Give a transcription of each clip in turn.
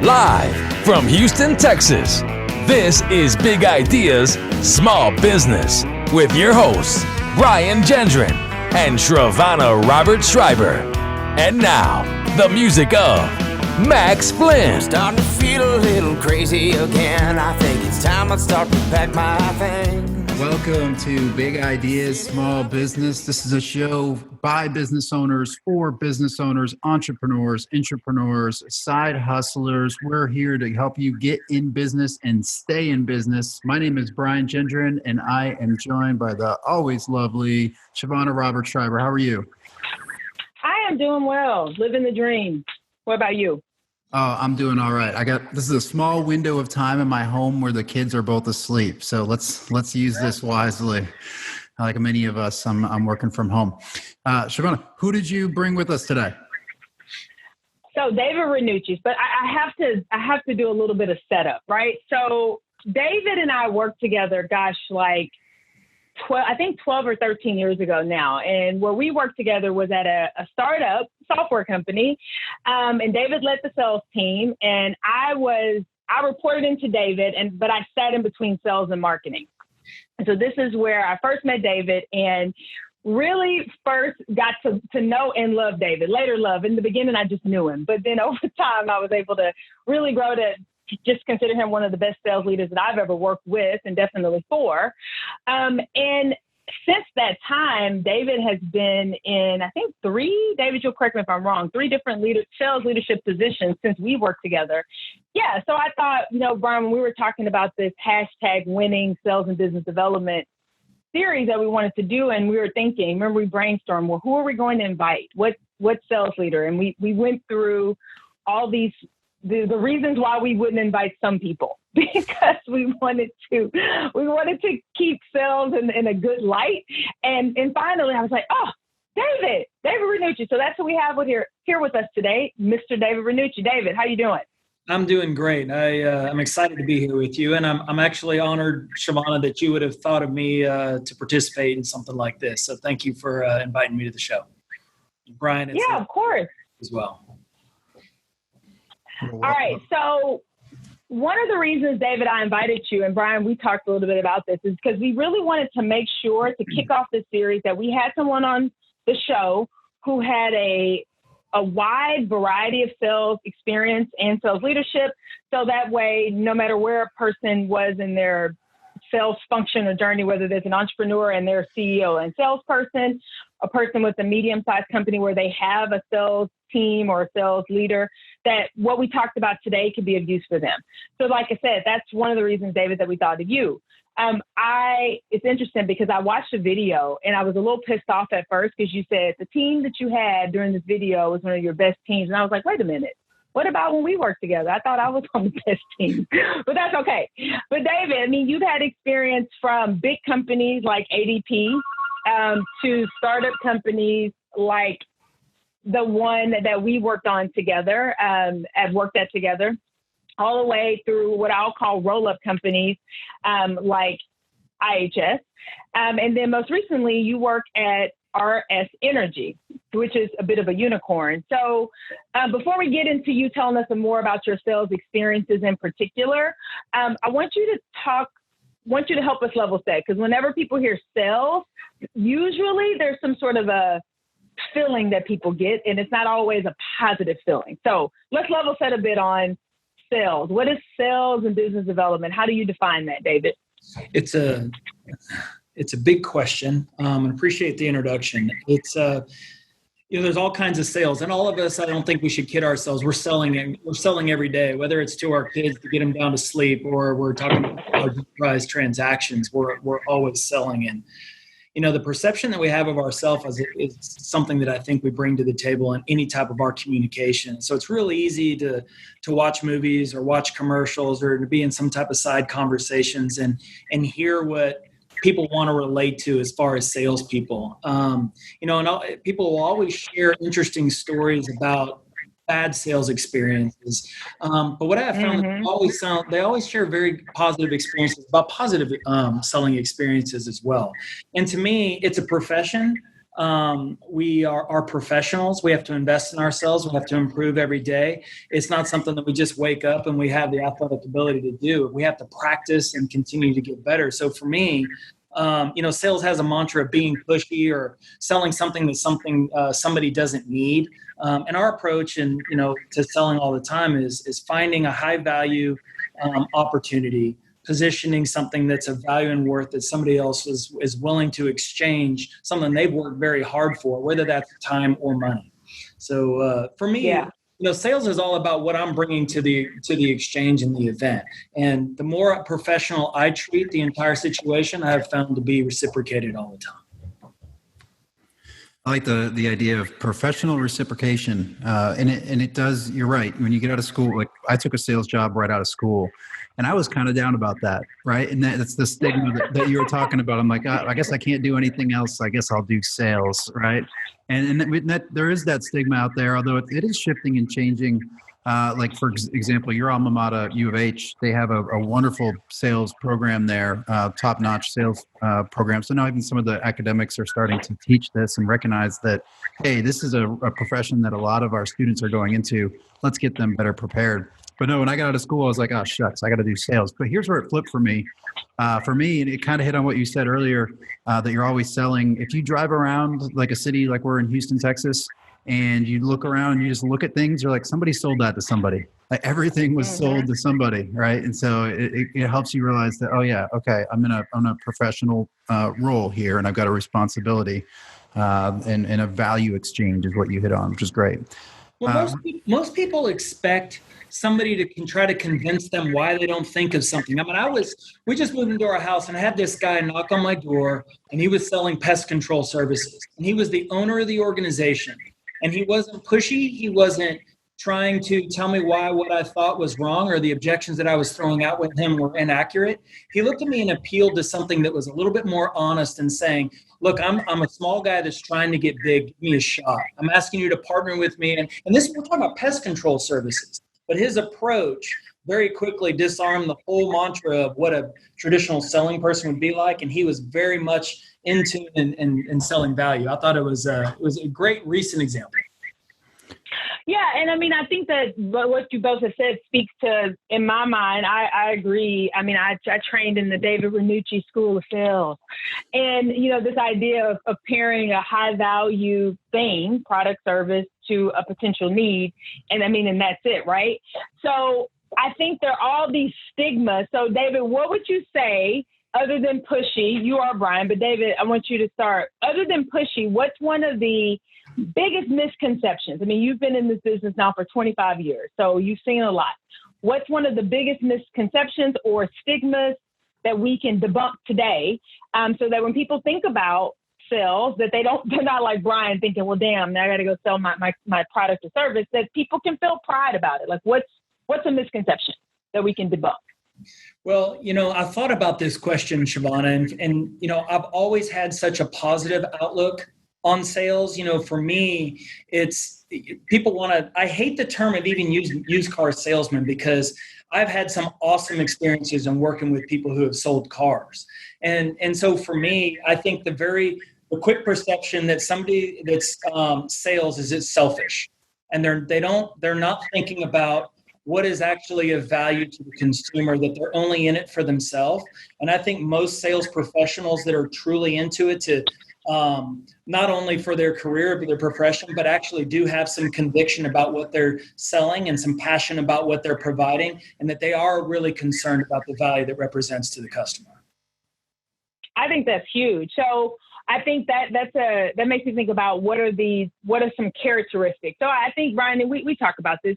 Live from Houston, Texas, this is Big Ideas, Small Business with your hosts, Brian Gendron and Shravana Robert Schreiber. And now, the music of Max Flynn. Starting to feel a little crazy again. I think it's time I start to pack my things. Welcome to Big Ideas, Small Business. This is a show by business owners, for business owners, entrepreneurs, intrapreneurs, side hustlers. We're here to help you get in business and stay in business. My name is Brian Gendron, and I am joined by the always lovely Shravana Robert Schreiber. How are you? I am doing well, living the dream. What about you? Oh, I'm doing all right. This is a small window of time in my home where the kids are both asleep. So let's use this wisely. Like many of us, I'm working from home. Shravana, who did you bring with us today? So David Ranucci, but I have to do a little bit of setup, right? So David and I worked together, 12 or 13 years ago now. And where we worked together was at a startup software company. And David led the sales team. And I reported into David, but I sat in between sales and marketing. And so this is where I first met David and really first got to know and love David. Later love. In the beginning, I just knew him. But then over time, I was able to really grow to just consider him one of the best sales leaders that I've ever worked with and definitely for. And since that time, David has been in, I think David, you'll correct me if I'm wrong, 3 different sales leadership positions since we worked together. Yeah. So I thought, Brian, when we were talking about this hashtag winning sales and business development series that we wanted to do, and we were thinking, remember we brainstormed, well, who are we going to invite? What sales leader? And we went through all these, the reasons why we wouldn't invite some people, because we wanted to keep sales in a good light. And finally I was like, oh, David Ranucci. So that's who we have here with us today, Mr. David Ranucci. David, how you doing? I'm doing great. I'm excited to be here with you. And I'm actually honored, Shravana, that you would have thought of me to participate in something like this. So thank you for inviting me to the show. Brian, yeah, of course. As well. All right. So one of the reasons, David, I invited you, and Brian, we talked a little bit about this, is because we really wanted to make sure to kick off this series that we had someone on the show who had a wide variety of sales experience and sales leadership. So that way, no matter where a person was in their sales function or journey, whether there's an entrepreneur and they're a CEO and salesperson, a person with a medium-sized company where they have a sales team or a sales leader, that what we talked about today could be of use for them. So like I said, that's one of the reasons, David, that we thought of you. It's interesting because I watched the video and I was a little pissed off at first because you said the team that you had during this video was one of your best teams. And I was like, wait a minute. What about when we worked together? I thought I was on the best team, but that's okay. But David, I mean, you've had experience from big companies like ADP to startup companies like the one that we worked on together, worked at together, all the way through what I'll call roll-up companies like IHS. And then most recently, you work at RS Energy, which is a bit of a unicorn. So before we get into you telling us some more about your sales experiences in particular, I want you to help us level set, because whenever people hear sales, usually there's some sort of a feeling that people get, and it's not always a positive feeling. So let's level set a bit on sales. What is sales and business development? How do you define that, David? It's a big question. And appreciate the introduction. It's there's all kinds of sales, and all of us, I don't think we should kid ourselves. We're selling every day, whether it's to our kids to get them down to sleep, or we're talking about large enterprise transactions. We're always selling. And the perception that we have of ourselves is something that I think we bring to the table in any type of our communication. So it's really easy to watch movies or watch commercials or to be in some type of side conversations and hear what people want to relate to as far as salespeople. People will always share interesting stories about bad sales experiences. But what I have found, they always share very positive experiences about positive selling experiences as well. And to me, it's a profession. We are professionals. We have to invest in ourselves. We have to improve every day. It's not something that we just wake up and we have the athletic ability to do. We have to practice and continue to get better. So for me, sales has a mantra of being pushy or selling something that's somebody doesn't need. And our approach to selling all the time is finding a high value opportunity, positioning something that's of value and worth that somebody else is willing to exchange something they've worked very hard for, whether that's time or money. So for me, sales is all about what I'm bringing to the exchange and the event. And the more professional I treat the entire situation, I have found to be reciprocated all the time. I like the idea of professional reciprocation, and it does. You're right. When you get out of school, like I took a sales job right out of school, and I was kind of down about that, right? And that's the stigma that you were talking about. I'm like, I guess I can't do anything else. I guess I'll do sales, right? And that there is that stigma out there, although it is shifting and changing. Like for example, your alma mater, U of H, they have a wonderful sales program there, top-notch sales program. So now even some of the academics are starting to teach this and recognize that, hey, this is a profession that a lot of our students are going into. Let's get them better prepared. But no, when I got out of school, I was like, oh, shucks, I got to do sales. But here's where it flipped for me. And it kind of hit on what you said earlier, that you're always selling. If you drive around like a city, like we're in Houston, Texas, and you look around and you just look at things, you're like, somebody sold that to somebody. Like everything was sold to somebody, right? And so it helps you realize that, oh yeah, okay, I'm in a professional role here, and I've got a responsibility, and a value exchange is what you hit on, which is great. Well, most people expect somebody to try to convince them why they don't think of something. I mean, we just moved into our house, and I had this guy knock on my door, and he was selling pest control services, and he was the owner of the organization. And he wasn't pushy. He wasn't trying to tell me why what I thought was wrong or the objections that I was throwing out with him were inaccurate. He looked at me and appealed to something that was a little bit more honest and saying, look, I'm a small guy that's trying to get big. Give me a shot. I'm asking you to partner with me. And this, we're talking about pest control services. But his approach very quickly disarmed the whole mantra of what a traditional selling person would be like. And he was very much into and selling value. I thought it was a great recent example. Yeah, and I mean, I think that what you both have said speaks to, in my mind, I agree. I mean, I trained in the David Ranucci School of Sales. And, this idea of pairing a high value thing, product, service, to a potential need. And that's it, right? So I think there are all these stigmas. So David, what would you say, other than pushy? You are Brian, but David, I want you to start. Other than pushy, what's one of the biggest misconceptions? I mean, you've been in this business now for 25 years, so you've seen a lot. What's one of the biggest misconceptions or stigmas that we can debunk today, so that when people think about sales, that they're not like Brian thinking, well, damn, now I got to go sell my product or service, that people can feel pride about it. Like what's a misconception that we can debunk? Well, I thought about this question, Shavana, and I've always had such a positive outlook on sales. For me, it's people I hate the term of even used car salesman, because I've had some awesome experiences in working with people who have sold cars. And so for me, I think the quick perception that somebody that's sales is it's selfish, and they're not thinking about what is actually of value to the consumer, that they're only in it for themselves. And I think most sales professionals that are truly into it to not only for their career, but their profession, but actually do have some conviction about what they're selling and some passion about what they're providing, and that they are really concerned about the value that represents to the customer. I think that's huge. So I think that makes me think about what are some characteristics. So I think, Brian, and we talk about this.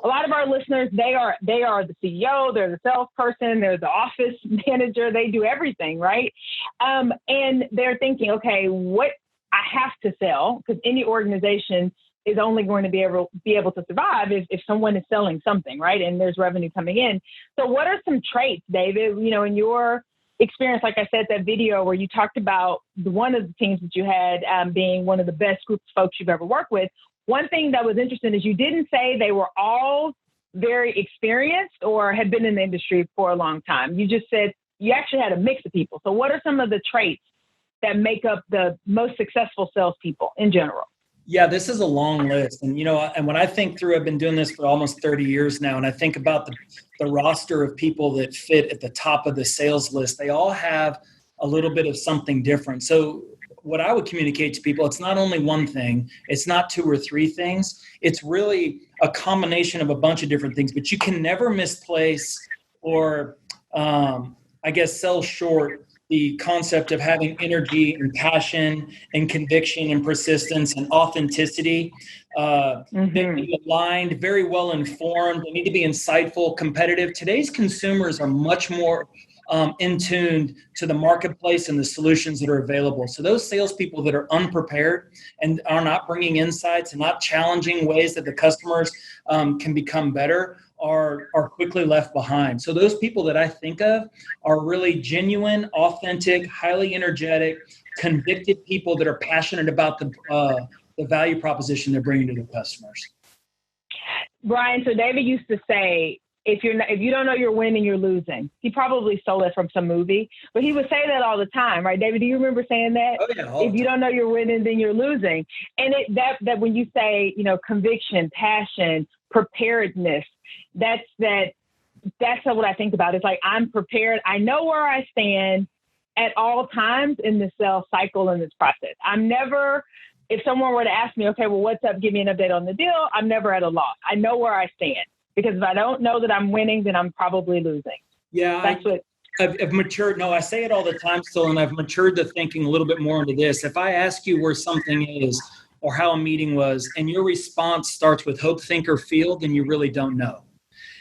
A lot of our listeners, they are the CEO, they're the salesperson, they're the office manager, they do everything, right? And they're thinking, okay, what I have to sell, because any organization is only going to be able to survive if someone is selling something, right? And there's revenue coming in. So what are some traits, David, in your experience, like I said, that video where you talked about one of the teams that you had being one of the best groups of folks you've ever worked with. One thing that was interesting is you didn't say they were all very experienced or had been in the industry for a long time. You just said you actually had a mix of people. So what are some of the traits that make up the most successful salespeople in general? Yeah, this is a long list. And, and when I think through, I've been doing this for almost 30 years now, and I think about the roster of people that fit at the top of the sales list, they all have a little bit of something different. So what I would communicate to people, it's not only one thing, it's not two or three things. It's really a combination of a bunch of different things, but you can never misplace or, sell short the concept of having energy and passion and conviction and persistence and authenticity. They need to be aligned, very well informed. They need to be insightful, competitive. Today's consumers are much more in tuned to the marketplace and the solutions that are available. So those salespeople that are unprepared and are not bringing insights and not challenging ways that the customers can become better are quickly left behind. So those people that I think of are really genuine, authentic, highly energetic, convicted people that are passionate about the value proposition they're bringing to their customers. Brian, so David used to say, if you don't know you're winning, you're losing. He probably stole it from some movie, but he would say that all the time, right? David, do you remember saying that? Oh, yeah. If you don't know you're winning, then you're losing. And that when you say, conviction, passion, preparedness, that's what I think about. It's like, I'm prepared. I know where I stand at all times in the sales cycle in this process. I'm never, if someone were to ask me, okay, well, what's up? Give me an update on the deal. I'm never at a loss. I know where I stand. Because if I don't know that I'm winning, then I'm probably losing. Yeah, I've matured. No, I say it all the time still, and I've matured to thinking a little bit more into this. If I ask you where something is or how a meeting was, and your response starts with hope, think, or feel, then you really don't know.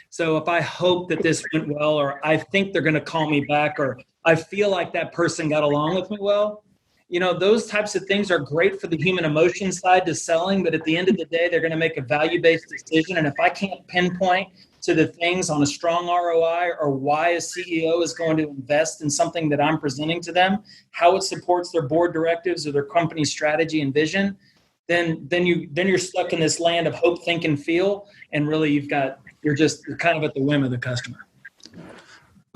So if I hope that this went well, or I think they're going to call me back, or I feel like that person got along with me well, those types of things are great for the human emotion side to selling, but at the end of the day, they're going to make a value-based decision. And if I can't pinpoint to the things on a strong ROI or why a CEO is going to invest in something that I'm presenting to them, how it supports their board directives or their company strategy and vision, then you're stuck in this land of hope, think, and feel. And really you're kind of at the whim of the customer.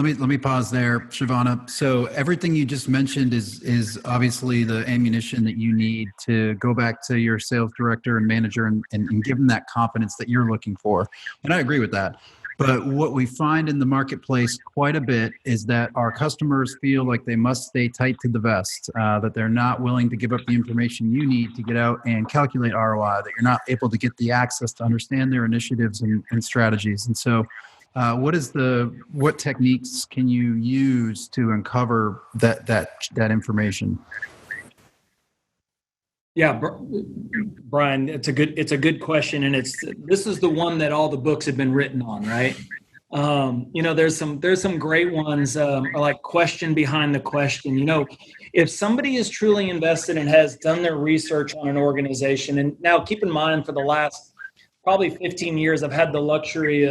Let me pause there, Shavana. So everything you just mentioned is obviously the ammunition that you need to go back to your sales director and manager and give them that confidence that you're looking for. And I agree with that. But what we find in the marketplace quite a bit is that our customers feel like they must stay tight to the vest, that they're not willing to give up the information you need to get out and calculate ROI, that you're not able to get the access to understand their initiatives and strategies. And so what techniques can you use to uncover that information? Yeah, Brian, it's a good question, and this is the one that all the books have been written on, right? There's some great ones, like question behind the question. If somebody is truly invested and has done their research on an organization, and now keep in mind for the last probably 15 years, I've had the luxury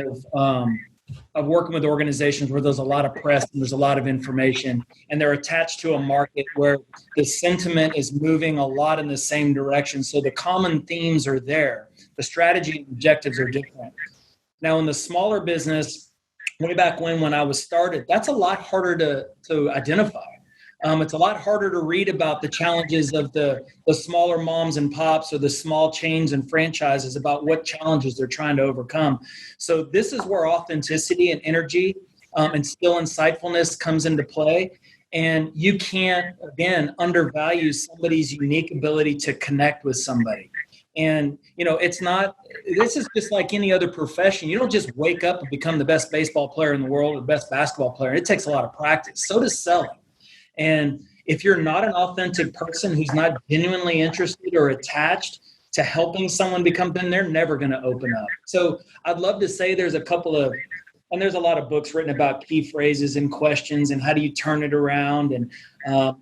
of working with organizations where there's a lot of press and there's a lot of information, and they're attached to a market where the sentiment is moving a lot in the same direction. So the common themes are there. The strategy and objectives are different. Now, in the smaller business, way back when I was started, that's a lot harder to identify. It's a lot harder to read about the challenges of the smaller moms and pops or the small chains and franchises about what challenges they're trying to overcome. So this is where authenticity and energy and still insightfulness comes into play. And you can't, again, undervalue somebody's unique ability to connect with somebody. And, this is just like any other profession. You don't just wake up and become the best baseball player in the world or the best basketball player. It takes a lot of practice. So does selling. And if you're not an authentic person who's not genuinely interested or attached to helping someone become, then they're never going to open up. So I'd love to say there's a lot of books written about key phrases and questions and how do you turn it around and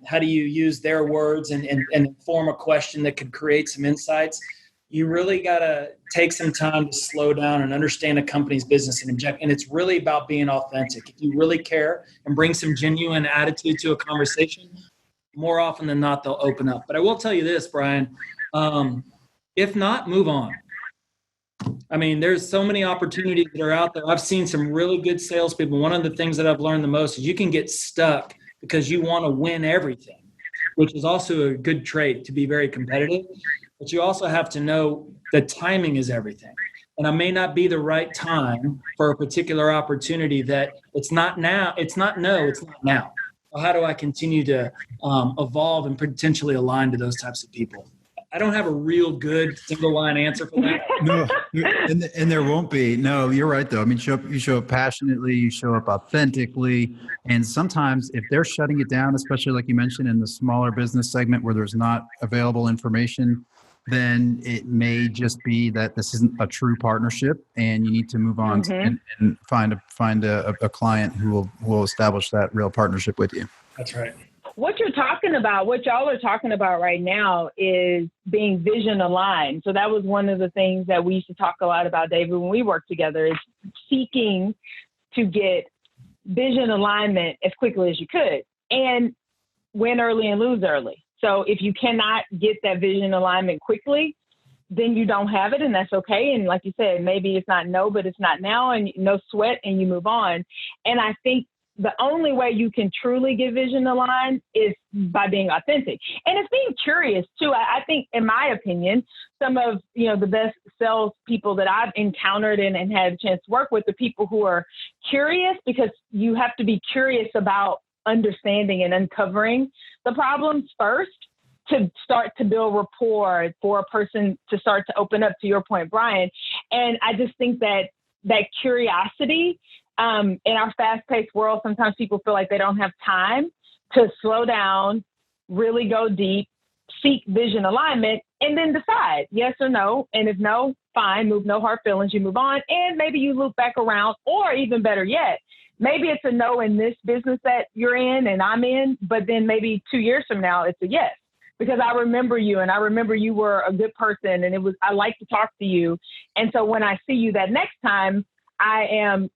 how do you use their words and form a question that could create some insights. You really got to take some time to slow down and understand a company's business and inject. And it's really about being authentic. If you really care and bring some genuine attitude to a conversation, more often than not, they'll open up. But I will tell you this, Brian, if not, move on. I mean, there's so many opportunities that are out there. I've seen some really good salespeople. One of the things that I've learned the most is you can get stuck because you want to win everything. which is also a good trait to be very competitive. But you also have to know that timing is everything. And I may not be the right time for a particular opportunity, that it's not now. It's not now. So how do I continue to evolve and potentially align to those types of people? I don't have a real good single line answer for that. No, and there won't be. No, you're right though. I mean, you show up passionately, you show up authentically, and sometimes if they're shutting it down, especially like you mentioned in the smaller business segment where there's not available information, then it may just be that this isn't a true partnership, and you need to move on and find a client who will establish that real partnership with you. That's right. What you're talking about, what y'all are talking about right now, is being vision aligned. So that was one of the things that we used to talk a lot about, David, when we worked together, is seeking to get vision alignment as quickly as you could and win early and lose early. So if you cannot get that vision alignment quickly, then you don't have it, and that's okay. And like you said, maybe it's not no, but it's not now, and no sweat, and you move on. And I think the only way you can truly get vision aligned is by being authentic. And it's being curious too. I think, in my opinion, some of, the best sales people that I've encountered and had a chance to work with, the people who are curious, because you have to be curious about understanding and uncovering the problems first to start to build rapport for a person to start to open up, to your point, Brian. And I just think that curiosity, in our fast-paced world, sometimes people feel like they don't have time to slow down, really go deep, seek vision alignment, and then decide yes or no. And if no, fine, move, no hard feelings, you move on. And maybe you loop back around, or even better yet, maybe it's a no in this business that you're in and I'm in, but then maybe 2 years from now, it's a yes. Because I remember you, and I remember you were a good person, and I like to talk to you. And so when I see you that next time, I'm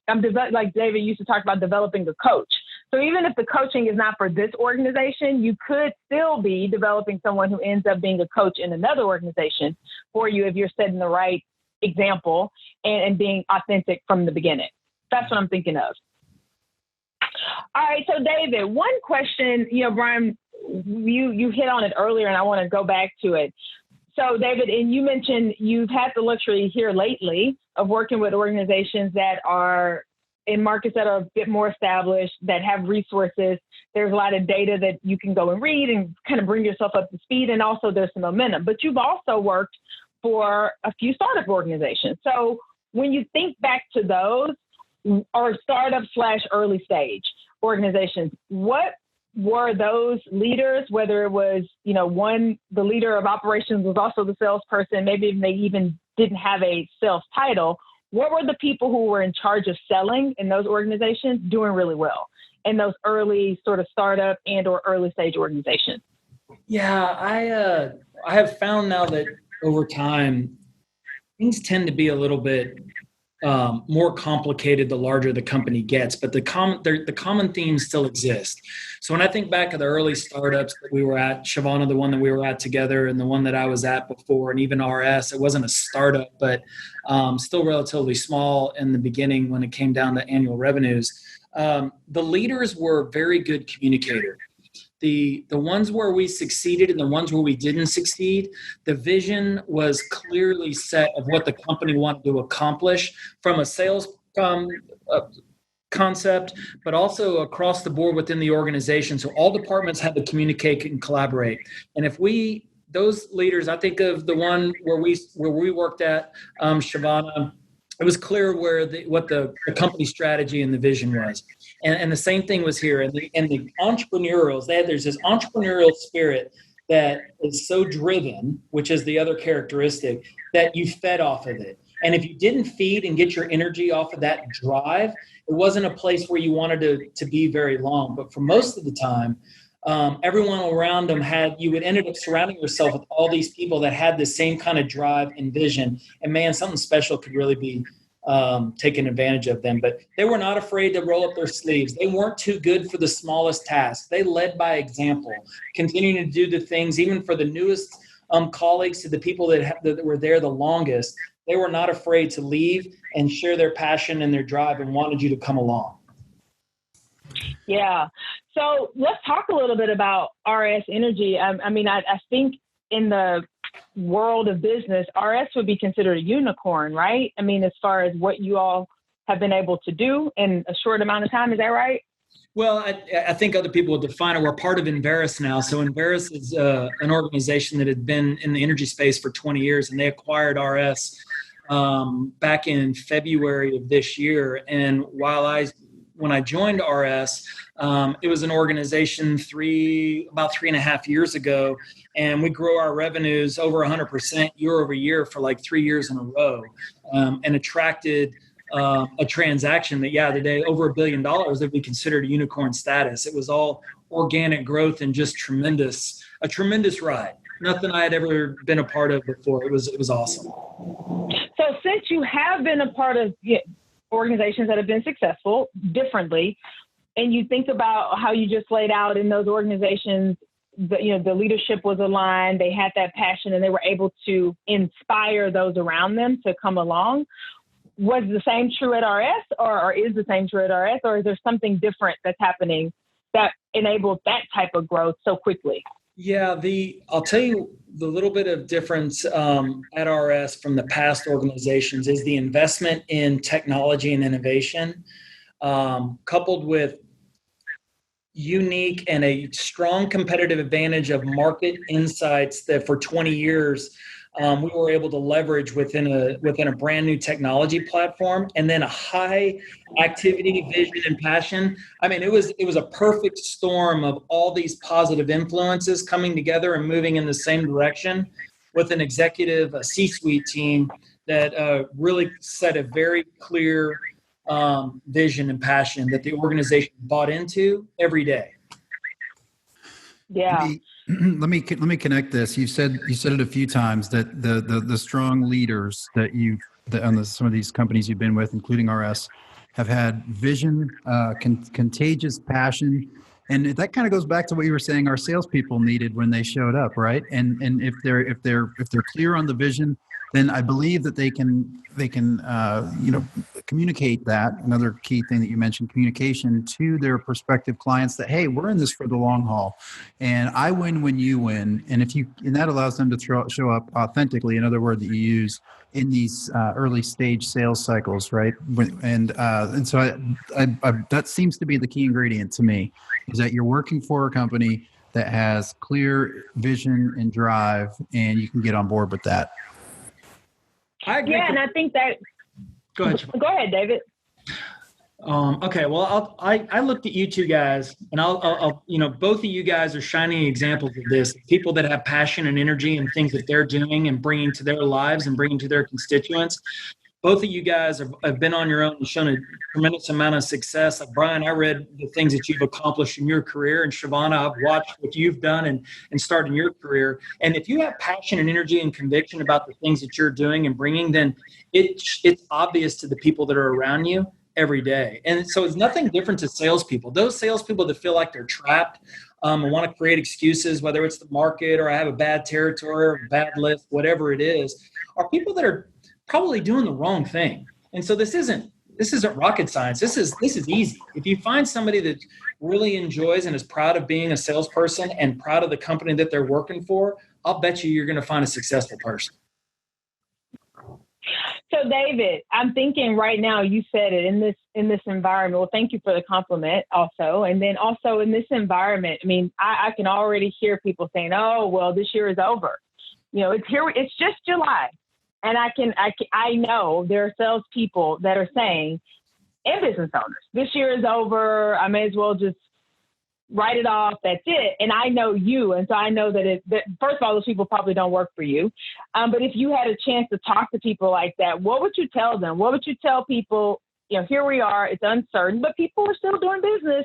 like David used to talk about, developing a coach. So even if the coaching is not for this organization, you could still be developing someone who ends up being a coach in another organization for you if you're setting the right example and being authentic from the beginning. That's what I'm thinking of. All right. So David, one question, Brian, you hit on it earlier, and I want to go back to it. So David, and you mentioned you've had the luxury here lately of working with organizations that are in markets that are a bit more established, that have resources. There's a lot of data that you can go and read and kind of bring yourself up to speed. And also there's some momentum, but you've also worked for a few startup organizations. So when you think back to those, or startup / early stage organizations, what were those leaders, whether it was, the leader of operations was also the salesperson, maybe they even didn't have a sales title, what were the people who were in charge of selling in those organizations doing really well in those early sort of startup and or early stage organizations? Yeah, I have found now that over time, things tend to be a little bit more complicated the larger the company gets, but the common themes still exist. So when I think back of the early startups that we were at, Shavana, the one that we were at together, and the one that I was at before, and even RS, it wasn't a startup, but still relatively small in the beginning when it came down to annual revenues. The leaders were very good communicators. The ones where we succeeded and the ones where we didn't succeed, the vision was clearly set of what the company wanted to accomplish from a sales concept, but also across the board within the organization. So all departments had to communicate and collaborate. And if those leaders, I think of the one where we worked at, Shavana, it was clear what the company strategy and the vision was. And the same thing was here. And the entrepreneurials, there's this entrepreneurial spirit that is so driven, which is the other characteristic, that you fed off of it. And if you didn't feed and get your energy off of that drive, it wasn't a place where you wanted to be very long. But for most of the time, everyone around them you would ended up surrounding yourself with all these people that had the same kind of drive and vision. And man, something special could really be taking advantage of them. But they were not afraid to roll up their sleeves. They weren't too good for the smallest tasks. They led by example, continuing to do the things, even for the newest colleagues, to the people that were there the longest. They were not afraid to leave and share their passion and their drive and wanted you to come along. Yeah. So let's talk a little bit about RS Energy. I think in the world of business, RS would be considered a unicorn, right? I mean, as far as what you all have been able to do in a short amount of time, is that right? Well, I think other people will define it. We're part of Enverus now. So Enverus is an organization that had been in the energy space for 20 years, and they acquired RS back in February of this year. And when I joined RS, it was an organization about 3.5 years ago, and we grew our revenues over 100% year over year for like 3 years in a row, and attracted a transaction that, today over $1 billion that we considered a unicorn status. It was all organic growth and just a tremendous ride. Nothing I had ever been a part of before. It was awesome. So since you have been a part of organizations that have been successful differently, and you think about how you just laid out in those organizations, the leadership was aligned, they had that passion, and they were able to inspire those around them to come along. Was the same true at RS, or is the same true at RS, or is there something different that's happening that enabled that type of growth so quickly? Yeah, I'll tell you the little bit of difference at RS from the past organizations is the investment in technology and innovation, coupled with unique and a strong competitive advantage of market insights that for 20 years we were able to leverage within a brand new technology platform, and then a high activity, vision, and passion. I mean, it was a perfect storm of all these positive influences coming together and moving in the same direction, with an executive C-suite team that really set a very clear vision and passion that the organization bought into every day. Yeah. Let me connect this. You said it a few times that the strong leaders that on some of these companies you've been with, including RS, have had vision, contagious passion, and that kind of goes back to what you were saying our salespeople needed when they showed up, right? And if they're clear on the vision, then I believe that they can communicate that. Another key thing that you mentioned, communication to their prospective clients, that, hey, we're in this for the long haul, and I win when you win. And that allows them to show up authentically. Another word that you use in these early stage sales cycles, right? And so I that seems to be the key ingredient to me, is that you're working for a company that has clear vision and drive, and you can get on board with that. I agree. Yeah, and I think that. Go ahead, David. Okay. Well, I looked at you two guys, and I'll both of you guys are shining examples of this. People that have passion and energy and things that they're doing and bringing to their lives and bringing to their constituents. Both of you guys have been on your own and shown a tremendous amount of success. Brian, I read the things that you've accomplished in your career, and Shavana, I've watched what you've done and started your career. And if you have passion and energy and conviction about the things that you're doing and bringing, then it's obvious to the people that are around you every day. And so it's nothing different to salespeople. Those salespeople that feel like they're trapped and want to create excuses, whether it's the market or I have a bad territory or a bad list, whatever it is, are people that are probably doing the wrong thing. And so this isn't rocket science. This is easy. If you find somebody that really enjoys and is proud of being a salesperson and proud of the company that they're working for, I'll bet you're going to find a successful person. So David, I'm thinking right now, you said it, in this environment. Well, thank you for the compliment also. And then also in this environment, I mean, I can already hear people saying, oh, well, this year is over. It's here. It's just July. And I know there are salespeople that are saying, and business owners, this year is over. I may as well just write it off. That's it. And I know you. And so I know that first of all, those people probably don't work for you. But if you had a chance to talk to people like that, what would you tell them? What would you tell people? Here we are. It's uncertain, but people are still doing business.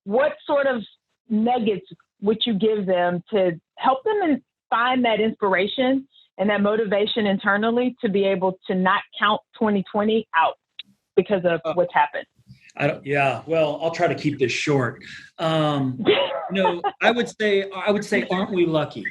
What sort of nuggets would you give them to help them and find that inspiration and that motivation internally to be able to not count 2020 out because of what's happened? Well, I'll try to keep this short. I would say, aren't we lucky?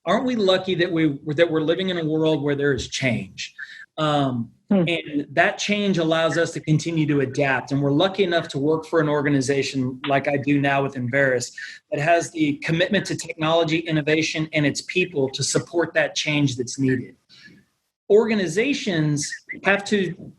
Aren't we lucky that we're living in a world where there is change? And that change allows us to continue to adapt. And we're lucky enough to work for an organization like I do now with Enverus that has the commitment to technology, innovation, and its people to support that change that's needed. Organizations have to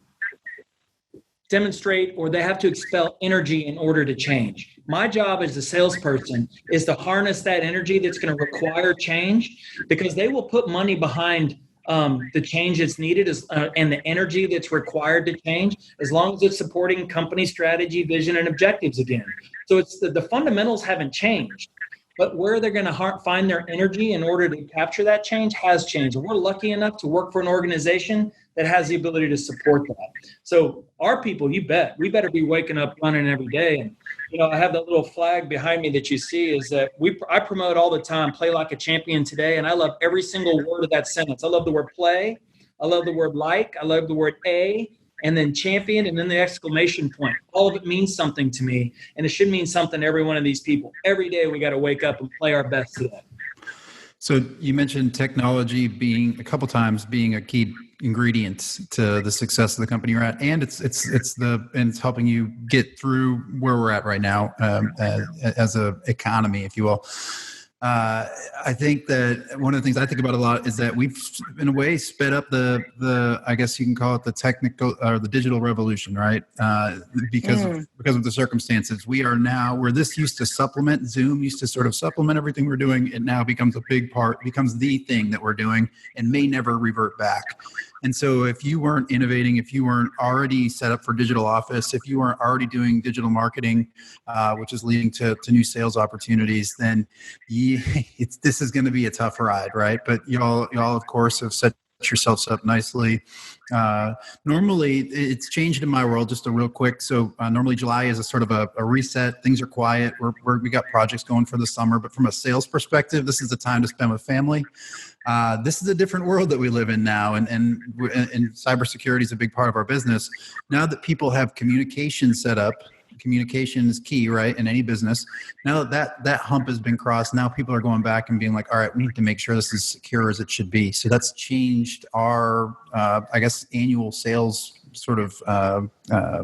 demonstrate, or they have to expel energy in order to change. My job as a salesperson is to harness that energy that's going to require change, because they will put money behind the change that's needed and the energy that's required to change, as long as it's supporting company strategy, vision, and objectives again. So it's the fundamentals haven't changed, but where they're going to find their energy in order to capture that change has changed. And we're lucky enough to work for an organization that has the ability to support that. So our people, you bet, we better be waking up running every day. And, I have that little flag behind me that you see is that I promote all the time, play like a champion today. And I love every single word of that sentence. I love the word play. I love the word like. I love the word a, and then champion, and then the exclamation point. All of it means something to me. And it should mean something to every one of these people. Every day we got to wake up and play our best today. So you mentioned technology being a couple times being a key ingredient to the success of the company you're at, and it's helping you get through where we're at right now as a economy, if you will. I think that one of the things I think about a lot is that we've, in a way, sped up the I guess you can call it the technical or the digital revolution, right? Because of the circumstances. Where this used to supplement, Zoom used to sort of supplement everything we're doing, it now becomes a big part, becomes the thing that we're doing and may never revert back. And so if you weren't innovating, if you weren't already set up for digital office, if you weren't already doing digital marketing, which is leading to new sales opportunities, then this is going to be a tough ride, right? But y'all of course have set yourselves up nicely. Normally it's changed in my world, just a real quick. So normally July is a sort of a reset. Things are quiet. We got projects going for the summer, but from a sales perspective, this is the time to spend with family. This is a different world that we live in now, and cybersecurity is a big part of our business. Now that people have communication set up, communication is key, right, in any business. Now that hump has been crossed, now people are going back and being like, all right, we need to make sure this is secure as it should be. So that's changed our, I guess, annual sales sort of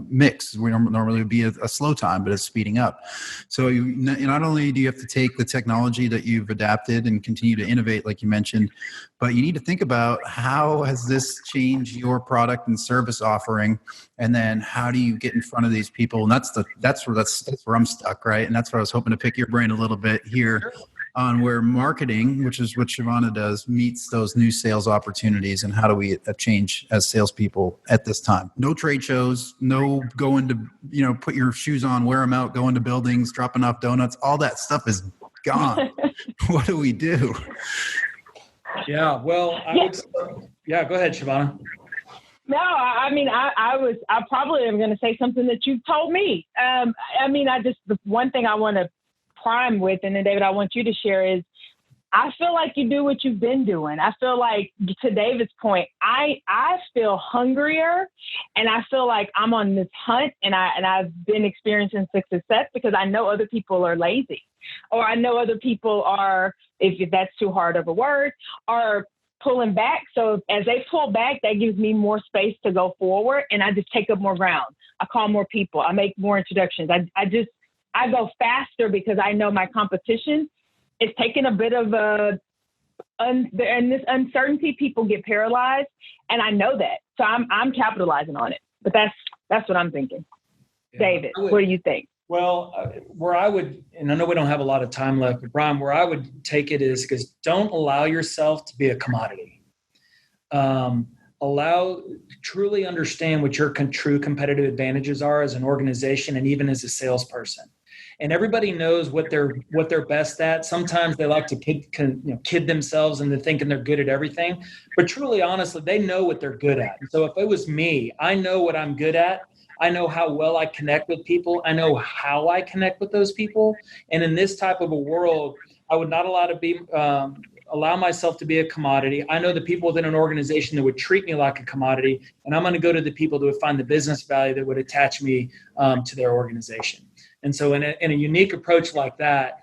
mix. We normally would be a slow time, but it's speeding up. So not only do you have to take the technology that you've adapted and continue to innovate, like you mentioned, but you need to think about how has this changed your product and service offering, and then how do you get in front of these people? And that's where I'm stuck, right? And that's what I was hoping to pick your brain a little bit here on where marketing, which is what Shavana does, meets those new sales opportunities, and how do we change as salespeople at this time? No trade shows, no going to, put your shoes on, wear them out, going to buildings, dropping off donuts. All that stuff is gone. What do we do? Yeah, well, go ahead, Shavana. No, I mean, I probably am going to say something that you told me. The one thing I want to prime with, and then David, I want you to share is, I feel like you do what you've been doing. I feel like, to David's point, I feel hungrier, and I feel like I'm on this hunt, and I've been experiencing success because I know other people are lazy, or I know other people are, if that's too hard of a word, are pulling back. So as they pull back, that gives me more space to go forward, and I just take up more ground. I call more people. I make more introductions. I go faster because I know my competition is taking a bit of and this uncertainty, people get paralyzed, and I know that. So I'm capitalizing on it. But that's what I'm thinking. Yeah, David, what do you think? Well, where I would, and I know we don't have a lot of time left, but Brian, where I would take it is because don't allow yourself to be a commodity. Truly understand what your true competitive advantages are as an organization and even as a salesperson. And everybody knows what they're best at. Sometimes they like to kid themselves into thinking they're good at everything. But truly, honestly, they know what they're good at. So if it was me, I know what I'm good at. I know how well I connect with people. I know how I connect with those people. And in this type of a world, I would not allow myself to be a commodity. I know the people within an organization that would treat me like a commodity, and I'm going to go to the people that would find the business value that would attach me to their organization. And so in a unique approach like that,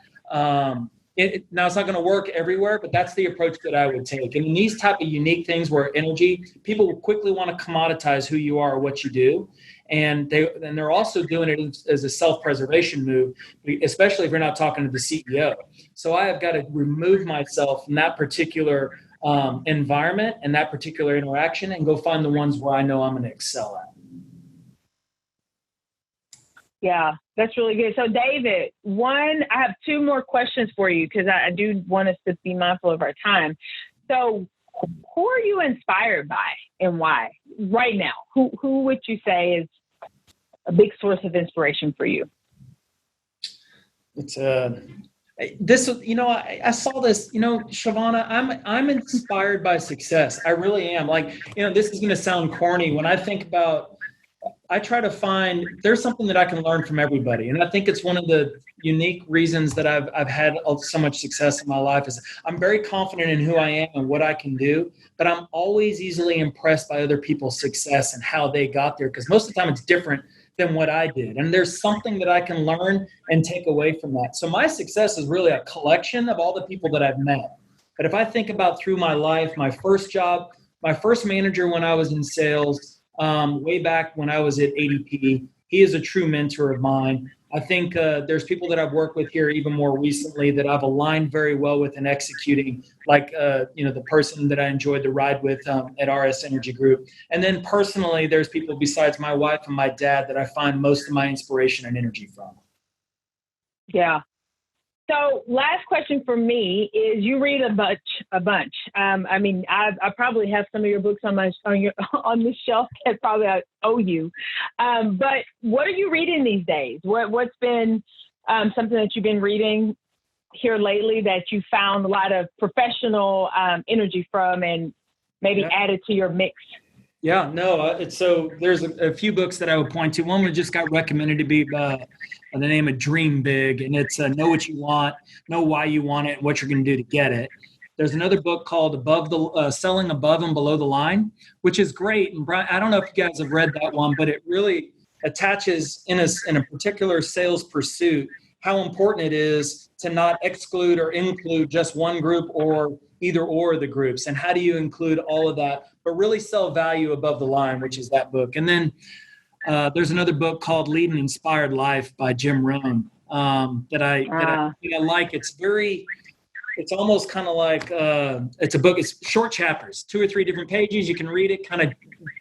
Now, it's not going to work everywhere, but that's the approach that I would take. And in these type of unique things where energy, people will quickly want to commoditize who you are or what you do. And they're also doing it as a self-preservation move, especially if you're not talking to the CEO. So I have got to remove myself from that particular environment and that particular interaction and go find the ones where I know I'm going to excel at. Yeah, that's really good. So David, I have two more questions for you because I do want us to be mindful of our time. So who are you inspired by and why right now? Who would you say is a big source of inspiration for you? It's this, I saw this, Shavana, I'm inspired by success. I really am. Like, this is going to sound corny. When I think about, I try to find, there's something that I can learn from everybody. And I think it's one of the unique reasons that I've had so much success in my life is I'm very confident in who I am and what I can do, but I'm always easily impressed by other people's success and how they got there. Because most of the time it's different than what I did. And there's something that I can learn and take away from that. So my success is really a collection of all the people that I've met. But if I think about through my life, my first job, my first manager when I was in sales, way back when I was at ADP, he is a true mentor of mine. I think there's people that I've worked with here even more recently that I've aligned very well with and executing, like the person that I enjoyed the ride with at RS Energy Group. And then personally, there's people besides my wife and my dad that I find most of my inspiration and energy from. Yeah. So last question for me is you read a bunch. I probably have some of your books on the shelf that probably I owe you. But what are you reading these days? What's been something that you've been reading here lately that you found a lot of professional energy from and maybe added to your mix? Yeah, no, so there's a few books that I would point to. One that just got recommended to be by the name of Dream Big, and it's Know What You Want, Know Why You Want It, and What You're going to Do to Get It. There's another book called Selling Above and Below the Line, which is great. And Brian, I don't know if you guys have read that one, but it really attaches in a particular sales pursuit how important it is to not exclude or include just one group or either or the groups, and how do you include all of that, but really sell value above the line, which is that book. And then there's another book called Lead an Inspired Life by Jim Rohn that I like. It's almost kind of like it's a book. It's short chapters, 2 or 3 different pages. You can read it, kind of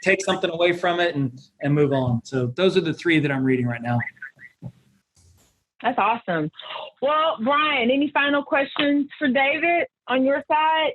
take something away from it, and move on. So those are the 3 that I'm reading right now. That's awesome. Well, Brian, any final questions for David on your side?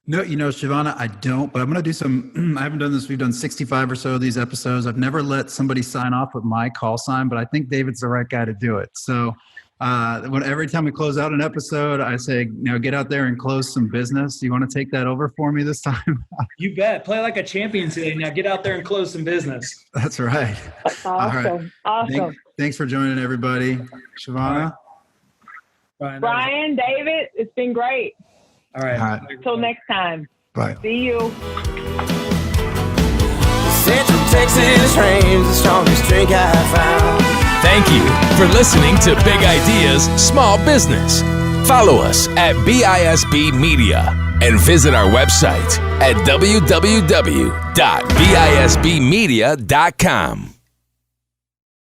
No, Shavana, I don't, but I'm going to do some, I haven't done this. We've done 65 or so of these episodes. I've never let somebody sign off with my call sign, but I think David's the right guy to do it. So every time we close out an episode, I say, get out there and close some business. You want to take that over for me this time? You bet. Play like a champion today. Now get out there and close some business. That's right. Awesome. All right. Awesome. Thanks for joining, everybody. Shavana? Brian, David, it's been great. All right. Until next time. Bye. See you. Central Texas reigns the strongest drink I found. Thank you for listening to Big Ideas Small Business. Follow us at BISB Media and visit our website at www.bisbmedia.com.